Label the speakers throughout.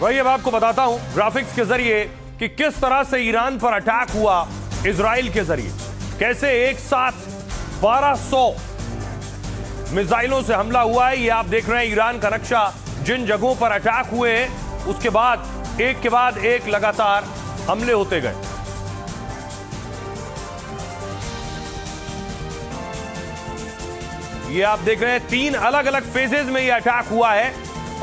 Speaker 1: वही अब आपको बताता हूं ग्राफिक्स के जरिए कि किस तरह से ईरान पर अटैक हुआ इजराइल के जरिए, कैसे एक साथ 1200 मिसाइलों से हमला हुआ है। ये आप देख रहे हैं ईरान का नक्शा, जिन जगहों पर अटैक हुए हैं उसके बाद एक के बाद एक लगातार हमले होते गए। ये आप देख रहे हैं 3 अलग अलग फेजेस में ये अटैक हुआ है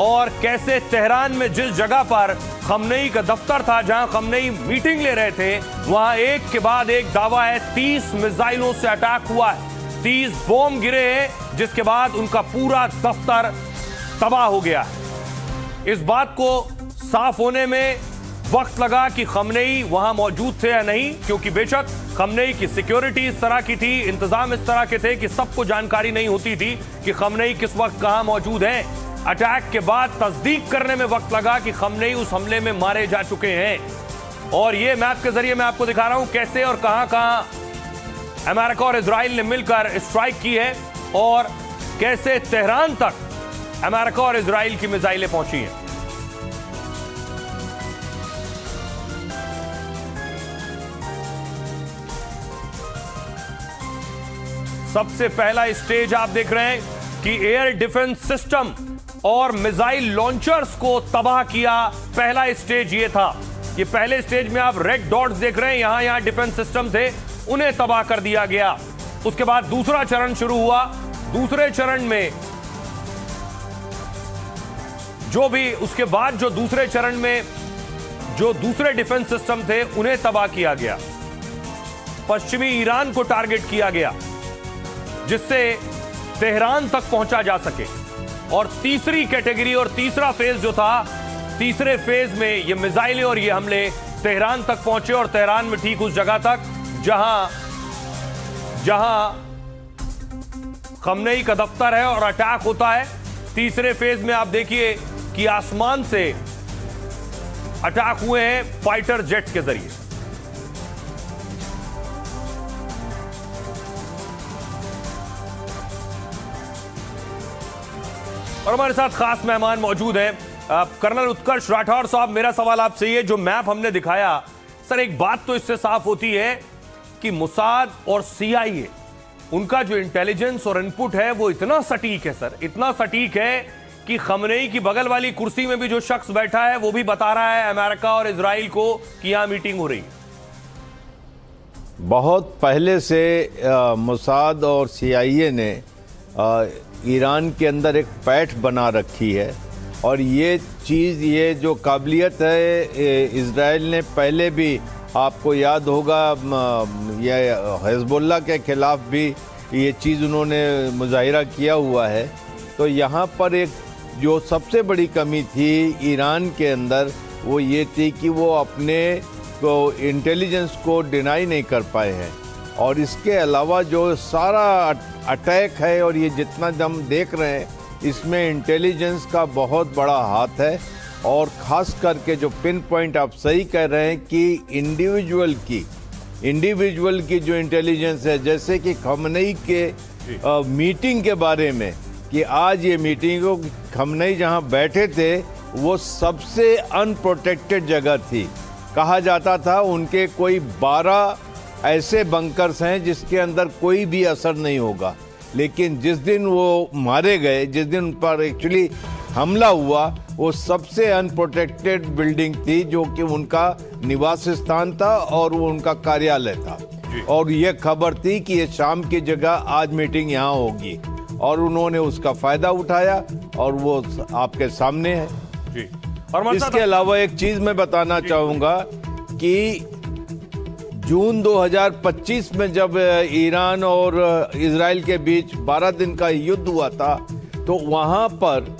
Speaker 1: और कैसे तेहरान में जिस जगह पर खमनेई का दफ्तर था, जहां खमनेई मीटिंग ले रहे थे, वहां एक के बाद एक दावा है 30 मिसाइलों से अटैक हुआ है, 30 बॉम्ब गिरे हैं, जिसके बाद उनका पूरा दफ्तर तबाह हो गया है। इस बात को साफ होने में वक्त लगा कि खमनेई वहां मौजूद थे या नहीं, क्योंकि बेशक खमनेई की सिक्योरिटी इस तरह की थी, इंतजाम इस तरह के थे कि सबको जानकारी नहीं होती थी कि खमनेई किस वक्त कहां मौजूद हैं। अटैक के बाद तस्दीक करने में वक्त लगा कि खमनेई उस हमले में मारे जा चुके हैं। और ये मैप के जरिए मैं आपको दिखा रहा हूं कैसे और कहां अमेरिका और इजराइल ने मिलकर स्ट्राइक की है और कैसे तेहरान तक अमेरिका और इजराइल की मिसाइलें पहुंची हैं। सबसे पहला स्टेज आप देख रहे हैं कि एयर डिफेंस सिस्टम और मिसाइल लॉन्चर्स को तबाह किया। पहला स्टेज ये था। ये पहले स्टेज में आप रेड डॉट्स देख रहे हैं, यहां डिफेंस सिस्टम थे, उन्हें तबाह कर दिया गया। उसके बाद दूसरा चरण शुरू हुआ। दूसरे चरण में उसके बाद जो दूसरे चरण में जो दूसरे डिफेंस सिस्टम थे उन्हें तबाह किया गया। पश्चिमी ईरान को टारगेट किया गया जिससे तेहरान तक पहुंचा जा सके। और तीसरी कैटेगरी और तीसरा फेज जो था, तीसरे फेज में ये मिसाइलें और ये हमले तेहरान तक पहुंचे और तेहरान में ठीक उस जगह तक जहां खमनेई का दफ्तर है और अटैक होता है। तीसरे फेज में आप देखिए कि आसमान से अटैक हुए हैं फाइटर जेट्स के जरिए। और हमारे साथ खास मेहमान मौजूद हैं कर्नल उत्कर्ष राठौर साहब। मेरा सवाल आपसे ये, जो मैप हमने दिखाया सर, एक बात तो इससे साफ होती है कि मोसाद और सीआईए, उनका जो इंटेलिजेंस और इनपुट है वो इतना सटीक है सर, इतना सटीक है कि खमनेई की बगल वाली कुर्सी में भी जो शख्स बैठा है वो भी बता रहा है अमेरिका और इजराइल को कि यहां मीटिंग हो रही है।
Speaker 2: बहुत पहले से मोसाद और सीआईए ने ईरान के अंदर एक पैठ बना रखी है और ये चीज़, ये जो काबिलियत है, इजराइल ने पहले भी, आपको याद होगा, ये हिजबुल्लाह के ख़िलाफ़ भी ये चीज़ उन्होंने मुजाहिरा किया हुआ है। तो यहाँ पर एक जो सबसे बड़ी कमी थी ईरान के अंदर वो ये थी कि वो अपने को इंटेलिजेंस को डिनाई नहीं कर पाए हैं। और इसके अलावा जो सारा अटैक है और ये जितना हम देख रहे हैं, इसमें इंटेलिजेंस का बहुत बड़ा हाथ है। और ख़ास करके जो पिन पॉइंट आप सही कह रहे हैं कि इंडिविजुअल की जो इंटेलिजेंस है, जैसे कि खमनेई के मीटिंग के बारे में, कि आज ये मीटिंग हो, खमनेई जहाँ बैठे थे वो सबसे अनप्रोटेक्टेड जगह थी। कहा जाता था उनके कोई 12 ऐसे बंकर्स हैं जिसके अंदर कोई भी असर नहीं होगा। लेकिन जिस दिन वो मारे गए, जिस दिन उन पर एक्चुअली हमला हुआ, वो सबसे अनप्रोटेक्टेड बिल्डिंग थी जो कि उनका निवास स्थान था और वो उनका कार्यालय था। और ये खबर थी कि ये शाम की जगह आज मीटिंग यहाँ होगी और उन्होंने उसका फ़ायदा उठाया और वो आपके सामने है जी। और इसके अलावा एक चीज़ मैं बताना चाहूँगा कि जून 2025 में जब ईरान और इजराइल के बीच 12 दिन का युद्ध हुआ था, तो वहाँ पर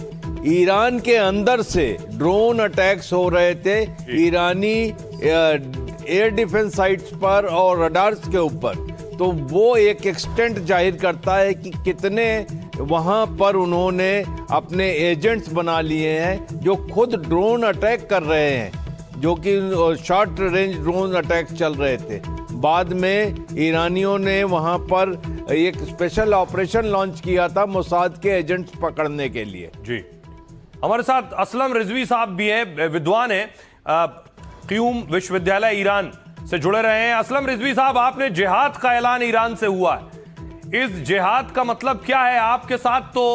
Speaker 2: ईरान के अंदर से ड्रोन अटैक्स हो रहे थे ईरानी एयर डिफेंस साइट्स पर और रडार्स के ऊपर। तो वो एक एक्सटेंट जाहिर करता है कि कितने वहाँ पर उन्होंने अपने एजेंट्स बना लिए हैं जो खुद ड्रोन अटैक कर रहे हैं, जो कि शॉर्ट रेंज ड्रोन अटैक चल रहे थे। बाद में ईरानियों ने वहां पर एक स्पेशल ऑपरेशन लॉन्च किया था मोसाद के एजेंट्स पकड़ने के लिए।
Speaker 1: जी, हमारे साथ असलम रिजवी साहब भी हैं, विद्वान हैं, क्यूम विश्वविद्यालय ईरान से जुड़े रहे हैं। असलम रिजवी साहब, आपने जिहाद का ऐलान ईरान से हुआ है, इस जिहाद का मतलब क्या है? आपके साथ तो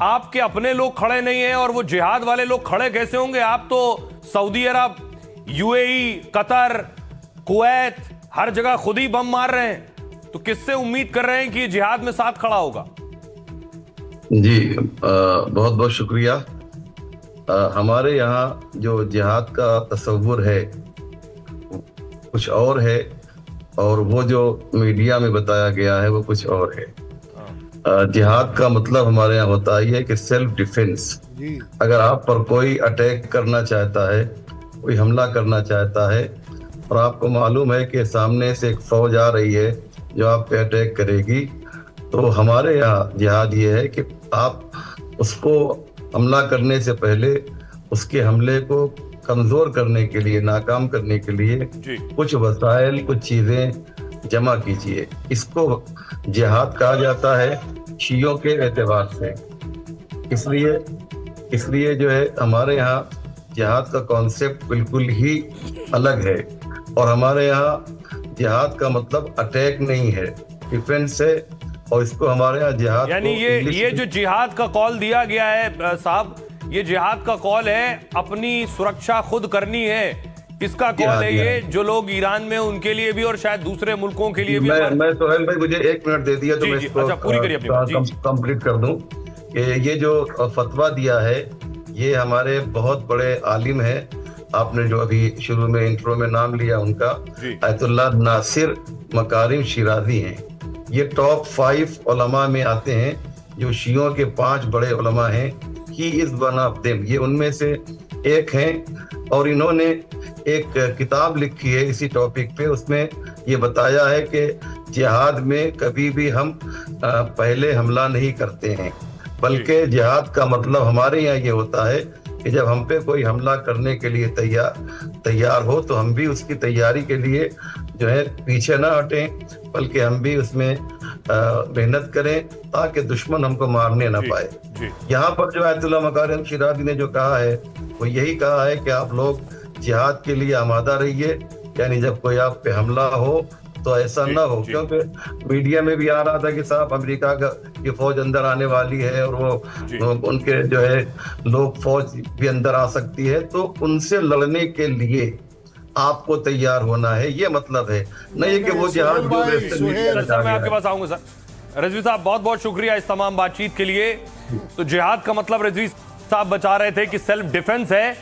Speaker 1: आपके अपने लोग खड़े नहीं हैं, और वो जिहाद वाले लोग खड़े कैसे होंगे? आप तो सऊदी अरब, यूएई, कतर, कुवैत, हर जगह खुद ही बम मार रहे हैं, तो किससे उम्मीद कर रहे हैं कि जिहाद में साथ खड़ा होगा?
Speaker 3: जी, बहुत बहुत शुक्रिया। हमारे यहाँ जो जिहाद का तस्वुर है कुछ और है, और वो जो मीडिया में बताया गया है वो कुछ और है। जिहाद का मतलब हमारे यहाँ होता है कि सेल्फ डिफेंस। अगर आप पर कोई अटैक करना चाहता है, कोई हमला करना चाहता है, और आपको मालूम है कि सामने से एक फौज आ रही है जो आप पे अटैक करेगी, तो हमारे यहाँ जिहाद ये है कि आप उसको हमला करने से पहले उसके हमले को कमजोर करने के लिए, नाकाम करने के लिए कुछ वसाइल, कुछ चीजें जमा कीजिए। इसको जिहाद कहा जाता है शियों के एतबार से। इसलिए जो है हमारे यहाँ जिहाद का कॉन्सेप्ट बिल्कुल ही अलग है, और हमारे यहाँ जिहाद का मतलब अटैक नहीं है, डिफेंस है। और इसको हमारे यहाँ जिहाद,
Speaker 1: यानी ये जो जिहाद का कॉल दिया गया है साहब, ये जिहाद का कॉल है, अपनी सुरक्षा खुद करनी है। किसका कॉल है ये? जो लोग ईरान में, उनके लिए भी और शायद दूसरे मुल्कों के लिए भी।
Speaker 3: मैं सोहेल भाई, मुझे 1 मिनट दे दिया तो मैं इसको
Speaker 1: पूरी करिए अपनी
Speaker 3: कंप्लीट कर दूं कि ये जो फतवा दिया है ये हमारे बहुत बड़े आलिम हैं। आपने जो अभी शुरू में इंट्रो में नाम लिया उनका, आयतुल्लाह नासिर मकारिम शिराजी हैं। ये टॉप 5 उलमा में आते हैं, जो शियों के 5 बड़े उलमा हैं। He is one of them, ये उनमें से एक हैं। और इन्होंने एक किताब लिखी है इसी टॉपिक पे, उसमें ये बताया है कि जिहाद में कभी भी हम पहले हमला नहीं करते हैं, बल्कि जिहाद का मतलब हमारे यहाँ ये होता है कि जब हम पे कोई हमला करने के लिए तैयार हो, तो हम भी उसकी तैयारी के लिए जो है पीछे ना हटें, बल्कि हम भी उसमें मेहनत करें ताकि दुश्मन हमको मारने ना पाए। यहाँ पर जो आयतुल्लाह मकारिम शिराजी ने जो कहा है वो यही कहा है कि आप लोग जिहाद के लिए आमादा रहिए, यानी जब कोई आप पे हमला हो तो ऐसा ना हो, क्योंकि मीडिया में भी आ रहा था कि साहब अमेरिका का ये फौज अंदर आने वाली है, और वो उनके जो है लोग, फौज भी अंदर आ सकती है, तो उनसे लड़ने के लिए आपको तैयार होना है, ये मतलब है, नहीं कि वो जिहाद।
Speaker 1: मैं आपके पास आऊंगा सर। रिजवी साहब, बहुत बहुत शुक्रिया इस तमाम बातचीत के लिए। तो जिहाद का मतलब रिजवी साहब बता रहे थे कि सेल्फ डिफेंस है।